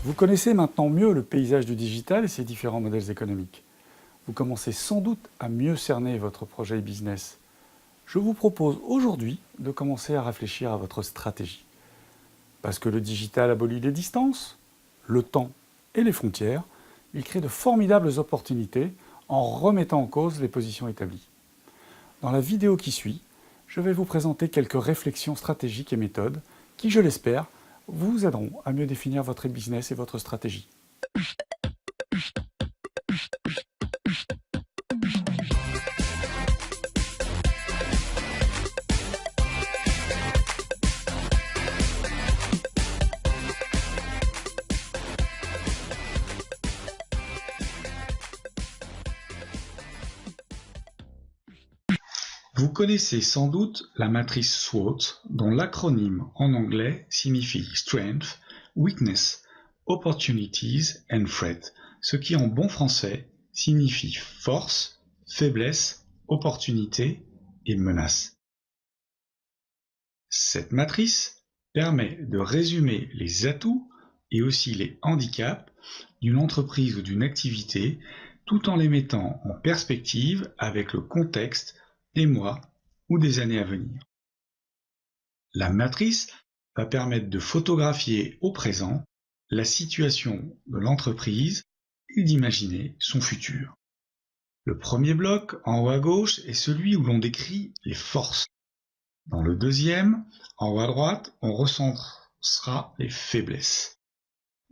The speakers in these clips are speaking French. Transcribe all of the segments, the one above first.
Vous connaissez maintenant mieux le paysage du digital et ses différents modèles économiques. Vous commencez sans doute à mieux cerner votre projet business. Je vous propose aujourd'hui de commencer à réfléchir à votre stratégie. Parce que le digital abolit les distances, le temps et les frontières, il crée de formidables opportunités en remettant en cause les positions établies. Dans la vidéo qui suit, je vais vous présenter quelques réflexions stratégiques et méthodes qui, je l'espère, vous aideront à mieux définir votre business et votre stratégie. Vous connaissez sans doute la matrice SWOT, dont l'acronyme en anglais signifie Strength, Weakness, Opportunities and Threat, ce qui en bon français signifie force, faiblesse, opportunité et menace. Cette matrice permet de résumer les atouts et aussi les handicaps d'une entreprise ou d'une activité tout en les mettant en perspective avec le contexte des mois ou des années à venir. La matrice va permettre de photographier au présent la situation de l'entreprise et d'imaginer son futur. Le premier bloc, en haut à gauche, est celui où l'on décrit les forces. Dans le deuxième, en haut à droite, on recensera les faiblesses.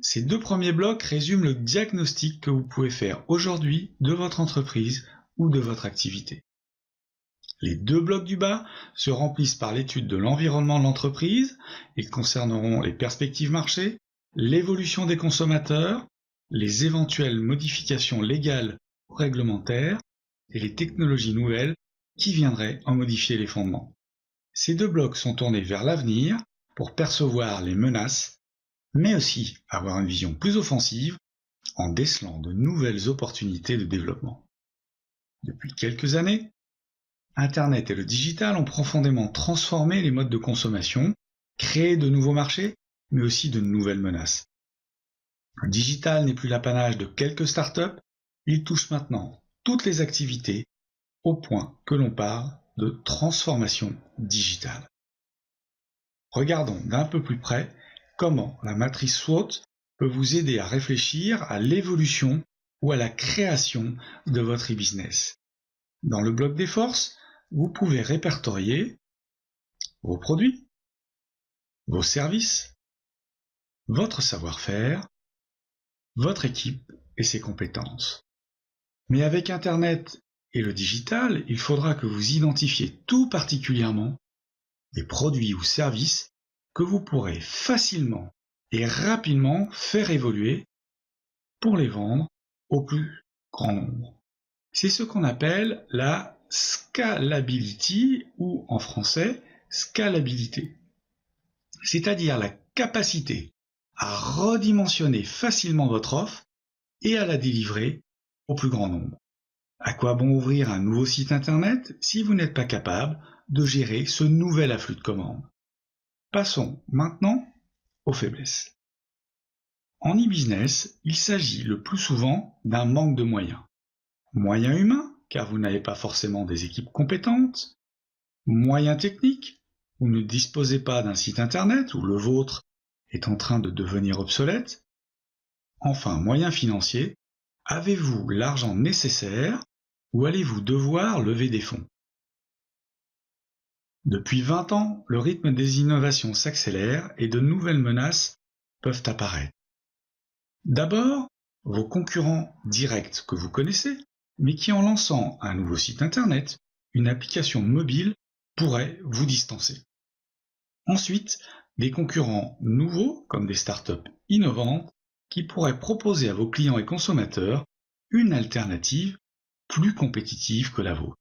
Ces deux premiers blocs résument le diagnostic que vous pouvez faire aujourd'hui de votre entreprise ou de votre activité. Les deux blocs du bas se remplissent par l'étude de l'environnement de l'entreprise. Ils concerneront les perspectives marché, l'évolution des consommateurs, les éventuelles modifications légales ou réglementaires et les technologies nouvelles qui viendraient en modifier les fondements. Ces deux blocs sont tournés vers l'avenir pour percevoir les menaces, mais aussi avoir une vision plus offensive en décelant de nouvelles opportunités de développement. Depuis quelques années, Internet et le digital ont profondément transformé les modes de consommation, créé de nouveaux marchés, mais aussi de nouvelles menaces. Le digital n'est plus l'apanage de quelques startups, il touche maintenant toutes les activités, au point que l'on parle de transformation digitale. Regardons d'un peu plus près comment la matrice SWOT peut vous aider à réfléchir à l'évolution ou à la création de votre e-business. Dans le bloc des forces, vous pouvez répertorier vos produits, vos services, votre savoir-faire, votre équipe et ses compétences. Mais avec Internet et le digital, il faudra que vous identifiez tout particulièrement des produits ou services que vous pourrez facilement et rapidement faire évoluer pour les vendre au plus grand nombre. C'est ce qu'on appelle la scalability ou en français scalabilité, c'est-à-dire la capacité à redimensionner facilement votre offre et à la délivrer au plus grand nombre. À quoi bon ouvrir un nouveau site internet si vous n'êtes pas capable de gérer ce nouvel afflux de commandes? Passons maintenant aux faiblesses. En e-business, il s'agit le plus souvent d'un manque de moyens. Moyens humains, car vous n'avez pas forcément des équipes compétentes, moyens techniques, vous ne disposez pas d'un site internet ou le vôtre est en train de devenir obsolète, enfin moyens financiers, avez-vous l'argent nécessaire ou allez-vous devoir lever des fonds? Depuis 20 ans, le rythme des innovations s'accélère et de nouvelles menaces peuvent apparaître. D'abord, vos concurrents directs que vous connaissez, mais qui en lançant un nouveau site internet, une application mobile, pourraient vous distancer. Ensuite, des concurrents nouveaux, comme des startups innovantes, qui pourraient proposer à vos clients et consommateurs une alternative plus compétitive que la vôtre.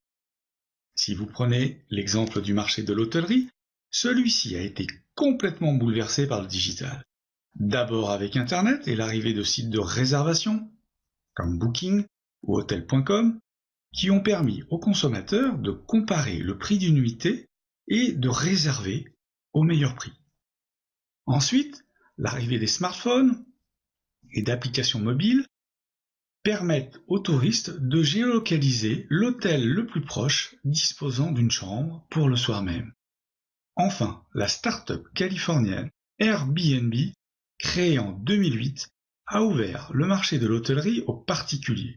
Si vous prenez l'exemple du marché de l'hôtellerie, celui-ci a été complètement bouleversé par le digital. D'abord avec Internet et l'arrivée de sites de réservation, comme Booking ou Hotel.com, qui ont permis aux consommateurs de comparer le prix d'une nuitée et de réserver au meilleur prix. Ensuite, l'arrivée des smartphones et d'applications mobiles permettent aux touristes de géolocaliser l'hôtel le plus proche disposant d'une chambre pour le soir même. Enfin, la start-up californienne Airbnb, créée en 2008, a ouvert le marché de l'hôtellerie aux particuliers.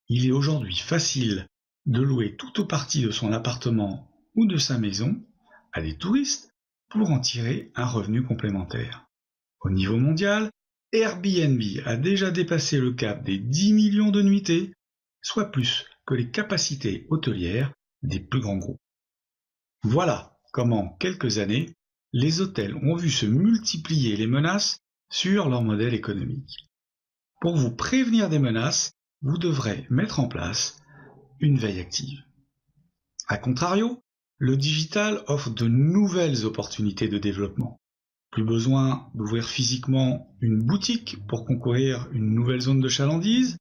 Il est aujourd'hui facile de louer tout ou partie de son appartement ou de sa maison à des touristes pour en tirer un revenu complémentaire. Au niveau mondial, Airbnb a déjà dépassé le cap des 10 millions de nuitées, soit plus que les capacités hôtelières des plus grands groupes. Voilà comment, en quelques années, les hôtels ont vu se multiplier les menaces sur leur modèle économique. Pour vous prévenir des menaces, vous devrez mettre en place une veille active. A contrario, le digital offre de nouvelles opportunités de développement. Plus besoin d'ouvrir physiquement une boutique pour concourir une nouvelle zone de chalandise.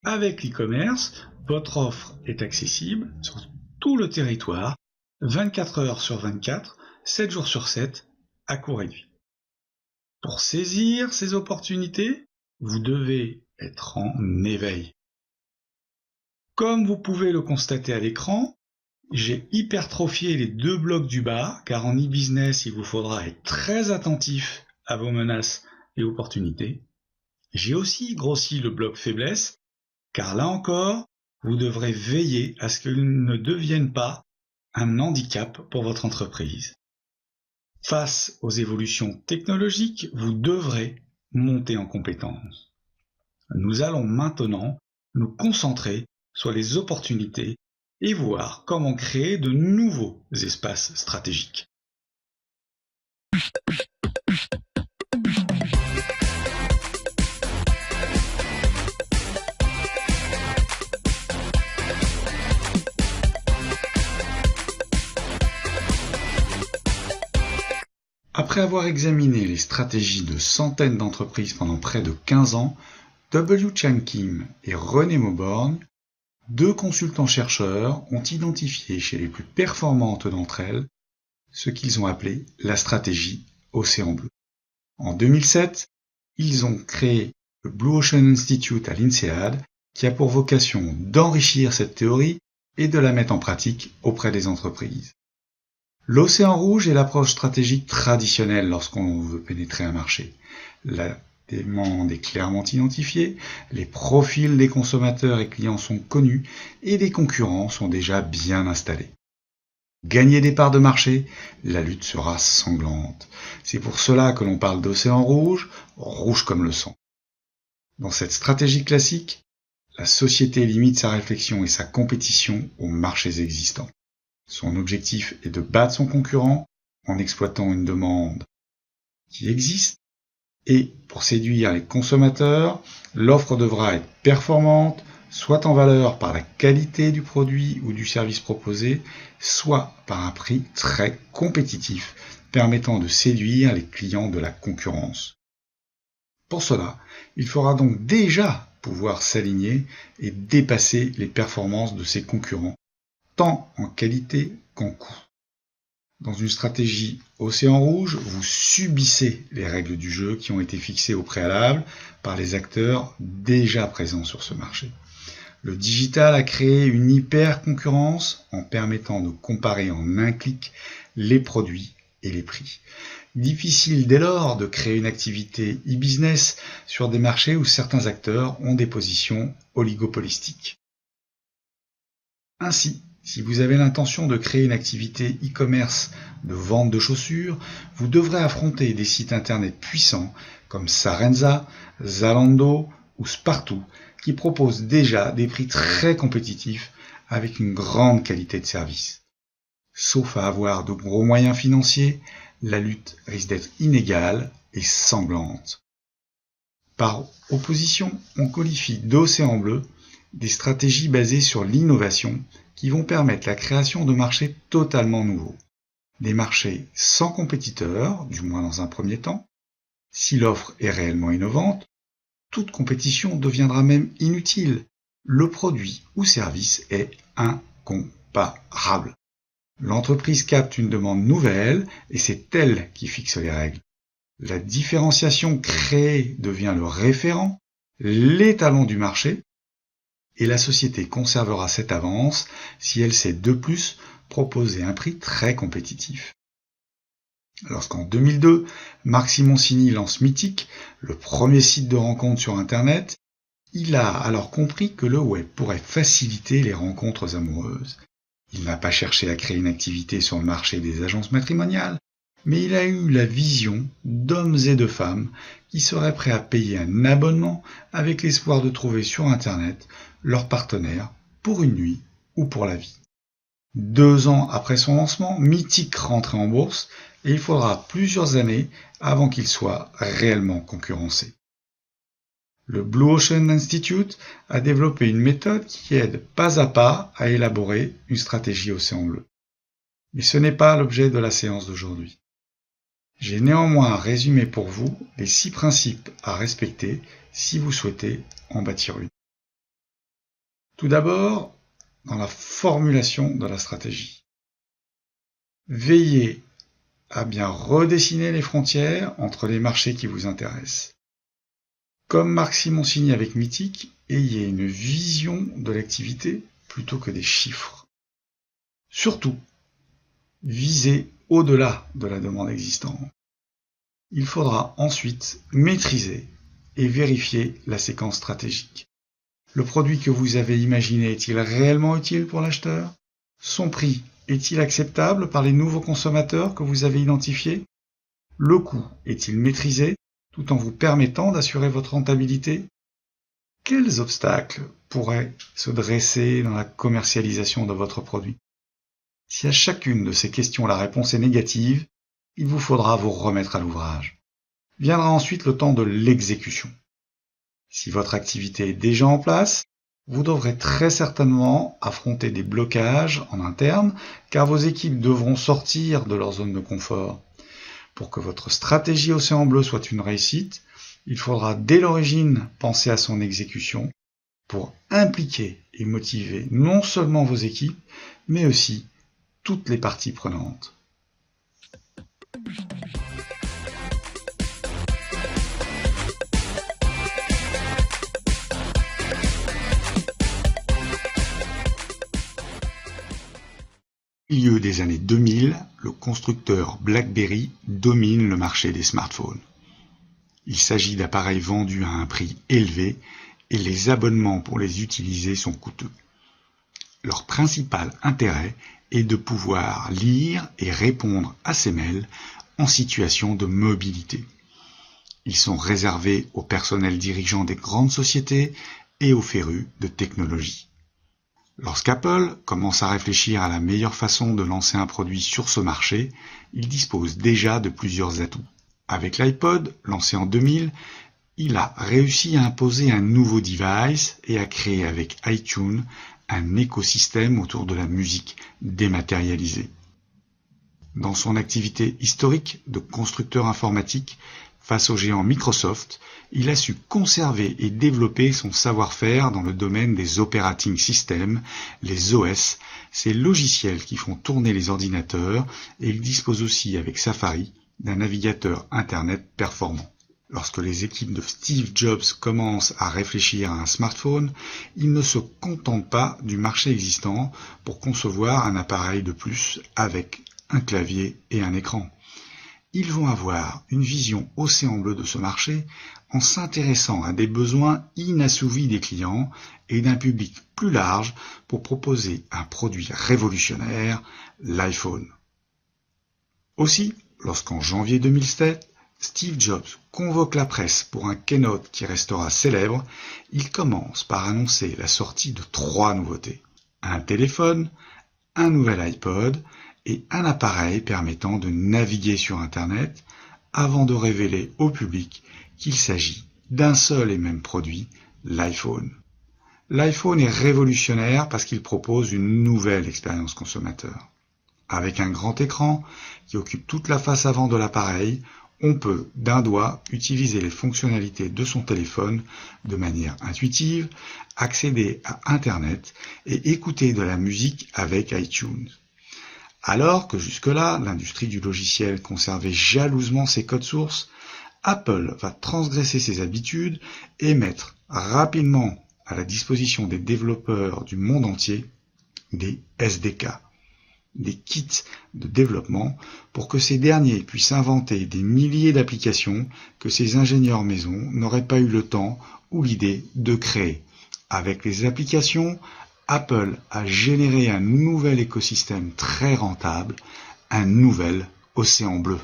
Avec l'e-commerce, votre offre est accessible sur tout le territoire, 24 heures sur 24, 7 jours sur 7, à coût réduit. Pour saisir ces opportunités, vous devez être en éveil. Comme vous pouvez le constater à l'écran, j'ai hypertrophié les deux blocs du bas, car en e-business, il vous faudra être très attentif à vos menaces et opportunités. J'ai aussi grossi le bloc faiblesse, car là encore, vous devrez veiller à ce qu'ils ne deviennent pas un handicap pour votre entreprise. Face aux évolutions technologiques, vous devrez monter en compétences. Nous allons maintenant nous concentrer sur les opportunités et voir comment créer de nouveaux espaces stratégiques. Après avoir examiné les stratégies de centaines d'entreprises pendant près de 15 ans, W. Chang Kim et René Mauborgne, deux consultants-chercheurs, ont identifié chez les plus performantes d'entre elles ce qu'ils ont appelé la stratégie Océan Bleu. En 2007, ils ont créé le Blue Ocean Institute à l'INSEAD, qui a pour vocation d'enrichir cette théorie et de la mettre en pratique auprès des entreprises. L'océan rouge est l'approche stratégique traditionnelle lorsqu'on veut pénétrer un marché. La demande est clairement identifiée, les profils des consommateurs et clients sont connus et les concurrents sont déjà bien installés. Gagner des parts de marché, la lutte sera sanglante. C'est pour cela que l'on parle d'océan rouge, rouge comme le sang. Dans cette stratégie classique, la société limite sa réflexion et sa compétition aux marchés existants. Son objectif est de battre son concurrent en exploitant une demande qui existe et pour séduire les consommateurs, l'offre devra être performante, soit en valeur par la qualité du produit ou du service proposé, soit par un prix très compétitif permettant de séduire les clients de la concurrence. Pour cela, il faudra donc déjà pouvoir s'aligner et dépasser les performances de ses concurrents, tant en qualité qu'en coût. Dans une stratégie Océan Rouge, vous subissez les règles du jeu qui ont été fixées au préalable par les acteurs déjà présents sur ce marché. Le digital a créé une hyper-concurrence en permettant de comparer en un clic les produits et les prix. Difficile dès lors de créer une activité e-business sur des marchés où certains acteurs ont des positions oligopolistiques. Ainsi, si vous avez l'intention de créer une activité e-commerce de vente de chaussures, vous devrez affronter des sites internet puissants comme Sarenza, Zalando ou Spartoo qui proposent déjà des prix très compétitifs avec une grande qualité de service. Sauf à avoir de gros moyens financiers, la lutte risque d'être inégale et sanglante. Par opposition, on qualifie d'océan bleu des stratégies basées sur l'innovation qui vont permettre la création de marchés totalement nouveaux. Des marchés sans compétiteurs, du moins dans un premier temps. Si l'offre est réellement innovante, toute compétition deviendra même inutile. Le produit ou service est incomparable. L'entreprise capte une demande nouvelle et c'est elle qui fixe les règles. La différenciation créée devient le référent, l'étalon du marché, et la société conservera cette avance si elle sait de plus proposer un prix très compétitif. Lorsqu'en 2002, Marc Simoncini lance Mythic, le premier site de rencontre sur Internet, il a alors compris que le web pourrait faciliter les rencontres amoureuses. Il n'a pas cherché à créer une activité sur le marché des agences matrimoniales, mais il a eu la vision d'hommes et de femmes qui seraient prêts à payer un abonnement avec l'espoir de trouver sur Internet leur partenaire pour une nuit ou pour la vie. 2 ans après son lancement, Mythic rentre en bourse et il faudra plusieurs années avant qu'il soit réellement concurrencé. Le Blue Ocean Institute a développé une méthode qui aide pas à pas à élaborer une stratégie océan bleu. Mais ce n'est pas l'objet de la séance d'aujourd'hui. J'ai néanmoins résumé pour vous les 6 principes à respecter si vous souhaitez en bâtir une. Tout d'abord, dans la formulation de la stratégie. Veillez à bien redessiner les frontières entre les marchés qui vous intéressent. Comme Marc Simoncini avec Mythic, ayez une vision de l'activité plutôt que des chiffres. Surtout, visez au-delà de la demande existante. Il faudra ensuite maîtriser et vérifier la séquence stratégique. Le produit que vous avez imaginé est-il réellement utile pour l'acheteur? Son prix est-il acceptable par les nouveaux consommateurs que vous avez identifiés? Le coût est-il maîtrisé tout en vous permettant d'assurer votre rentabilité? Quels obstacles pourraient se dresser dans la commercialisation de votre produit? Si à chacune de ces questions la réponse est négative, il vous faudra vous remettre à l'ouvrage. Viendra ensuite le temps de l'exécution. Si votre activité est déjà en place, vous devrez très certainement affronter des blocages en interne, car vos équipes devront sortir de leur zone de confort. Pour que votre stratégie océan bleu soit une réussite, il faudra dès l'origine penser à son exécution pour impliquer et motiver non seulement vos équipes, mais aussi toutes les parties prenantes. Au milieu des années 2000, le constructeur BlackBerry domine le marché des smartphones. Il s'agit d'appareils vendus à un prix élevé et les abonnements pour les utiliser sont coûteux. Leur principal intérêt est de pouvoir lire et répondre à ces mails en situation de mobilité. Ils sont réservés au personnel dirigeant des grandes sociétés et aux férus de technologie. Lorsqu'Apple commence à réfléchir à la meilleure façon de lancer un produit sur ce marché, il dispose déjà de plusieurs atouts. Avec l'iPod, lancé en 2000, il a réussi à imposer un nouveau device et à créer avec iTunes un écosystème autour de la musique dématérialisée. Dans son activité historique de constructeur informatique, face au géant Microsoft, il a su conserver et développer son savoir-faire dans le domaine des operating systems, les OS, ces logiciels qui font tourner les ordinateurs, et il dispose aussi avec Safari d'un navigateur Internet performant. Lorsque les équipes de Steve Jobs commencent à réfléchir à un smartphone, ils ne se contentent pas du marché existant pour concevoir un appareil de plus avec un clavier et un écran. Ils vont avoir une vision océan bleu de ce marché en s'intéressant à des besoins inassouvis des clients et d'un public plus large pour proposer un produit révolutionnaire, l'iPhone. Aussi, lorsqu'en janvier 2007, Steve Jobs convoque la presse pour un keynote qui restera célèbre, il commence par annoncer la sortie de 3 nouveautés. Un téléphone, un nouvel iPod et un appareil permettant de naviguer sur Internet avant de révéler au public qu'il s'agit d'un seul et même produit, l'iPhone. L'iPhone est révolutionnaire parce qu'il propose une nouvelle expérience consommateur. Avec un grand écran qui occupe toute la face avant de l'appareil, on peut d'un doigt utiliser les fonctionnalités de son téléphone de manière intuitive, accéder à Internet et écouter de la musique avec iTunes. Alors que jusque-là, l'industrie du logiciel conservait jalousement ses codes sources, Apple va transgresser ses habitudes et mettre rapidement à la disposition des développeurs du monde entier des SDK, des kits de développement, pour que ces derniers puissent inventer des milliers d'applications que ces ingénieurs maison n'auraient pas eu le temps ou l'idée de créer. Avec les applications, Apple a généré un nouvel écosystème très rentable, un nouvel océan bleu.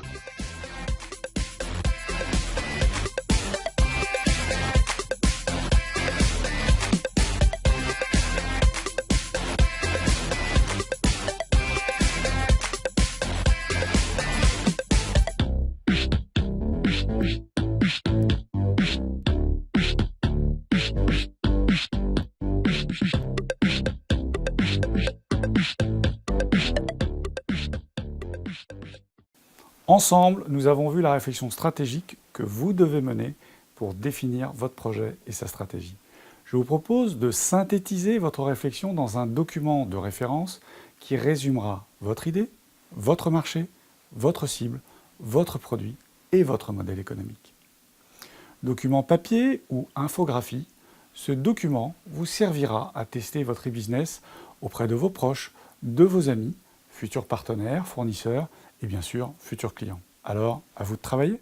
Ensemble, nous avons vu la réflexion stratégique que vous devez mener pour définir votre projet et sa stratégie. Je vous propose de synthétiser votre réflexion dans un document de référence qui résumera votre idée, votre marché, votre cible, votre produit et votre modèle économique. Document papier ou infographie, ce document vous servira à tester votre e-business auprès de vos proches, de vos amis, futurs partenaires, fournisseurs et bien sûr futurs clients. Alors, à vous de travailler.